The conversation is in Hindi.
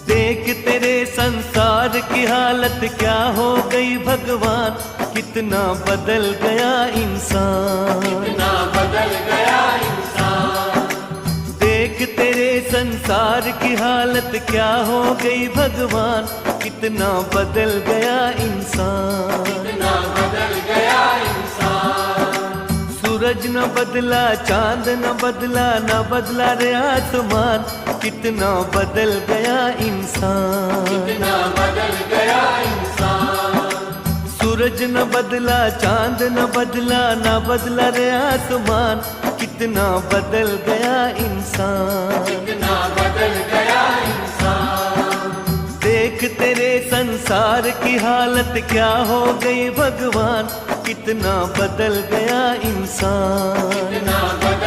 देख तेरे संसार की हालत क्या हो गई भगवान, कितना बदल गया इंसान, कितना बदल गया इंसान। देख तेरे संसार की हालत क्या हो गई भगवान, कितना बदल गया इंसान, कितना बदल गया इंसान। सूरज न बदला, चांद न बदला, न बदला रे आसमान, कितना बदल गया इंसान, कितना बदल गया इंसान। सूरज न बदला, चांद न बदला, न बदला रे आसमान, कितना बदल गया इंसान, कितना बदल गया इंसान। देख तेरे संसार की हालत क्या हो गई भगवान, कितना बदल गया इंसान, कितना बदल